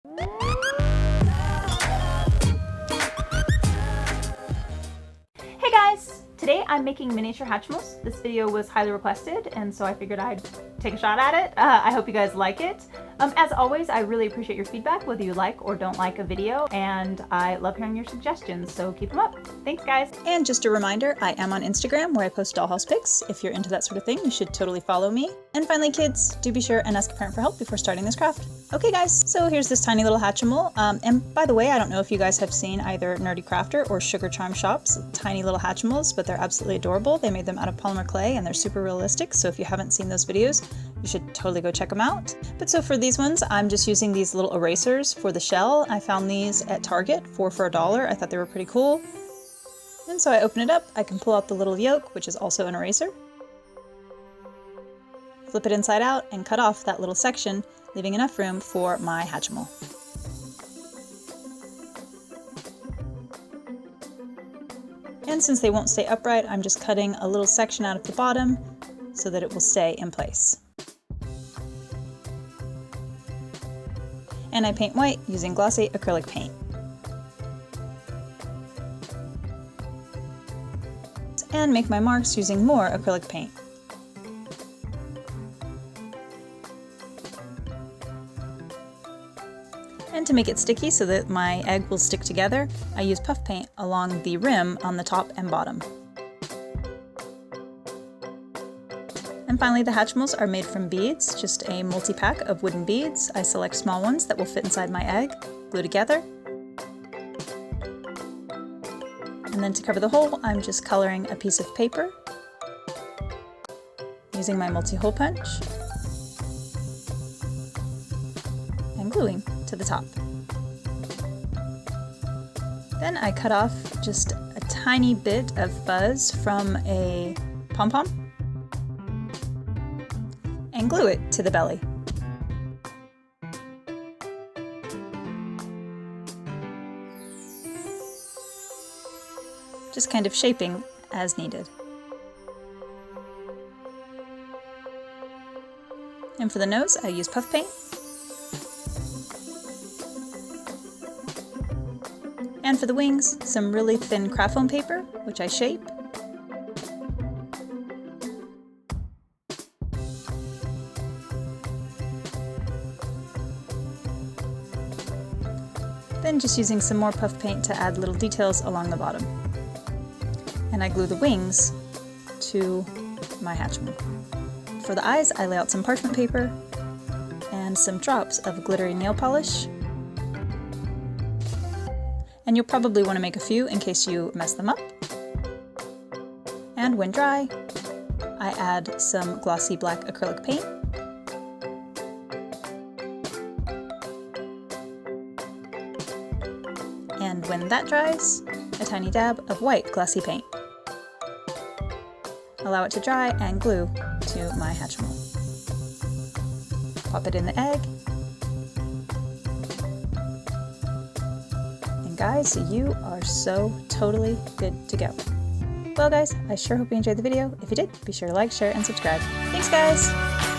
Hey guys! Today I'm making miniature Hatchimals. This video was highly requested, and so I figured I'd take a shot at it. I hope you guys like it. As always, I really appreciate your feedback, whether you like or don't like a video, and I love hearing your suggestions, so keep them up. Thanks, guys! And just a reminder, I am on Instagram where I post dollhouse pics. If you're into that sort of thing, you should totally follow me. And finally, kids, do be sure and ask a parent for help before starting this craft. Okay guys, so here's this tiny little Hatchimal. And by the way, I don't know if you guys have seen either Nerdy Crafter or Sugar Charm Shop's tiny little Hatchimals, but they're absolutely adorable. They made them out of polymer clay and they're super realistic, so if you haven't seen those videos, you should totally go check them out. But so for these ones, I'm just using these little erasers for the shell. I found these at Target for $1. I thought they were pretty cool. And so I open it up, I can pull out the little yolk, which is also an eraser, flip it inside out, and cut off that little section, leaving enough room for my Hatchimal. And since they won't stay upright, I'm just cutting a little section out of the bottom so that it will stay in place. And I paint white using glossy acrylic paint. And make my marks using more acrylic paint. And to make it sticky so that my egg will stick together, I use puff paint along the rim on the top and bottom. And finally, the Hatchimals are made from beads, just a multi-pack of wooden beads. I select small ones that will fit inside my egg, glue together. And then to cover the hole, I'm just coloring a piece of paper using my multi-hole punch and gluing to the top. Then I cut off just a tiny bit of fuzz from a pom-pom and glue it to the belly. Just kind of shaping as needed. And for the nose, I use puff paint. And for the wings, some really thin craft foam paper, which I shape. Then just using some more puff paint to add little details along the bottom. And I glue the wings to my Hatchimal. For the eyes, I lay out some parchment paper and some drops of glittery nail polish. And you'll probably want to make a few in case you mess them up. And when dry, I add some glossy black acrylic paint. And when that dries, a tiny dab of white glossy paint. Allow it to dry and glue to my Hatchimal. Pop it in the egg. And guys, you are so totally good to go. Well guys, I sure hope you enjoyed the video. If you did, be sure to like, share, and subscribe. Thanks guys!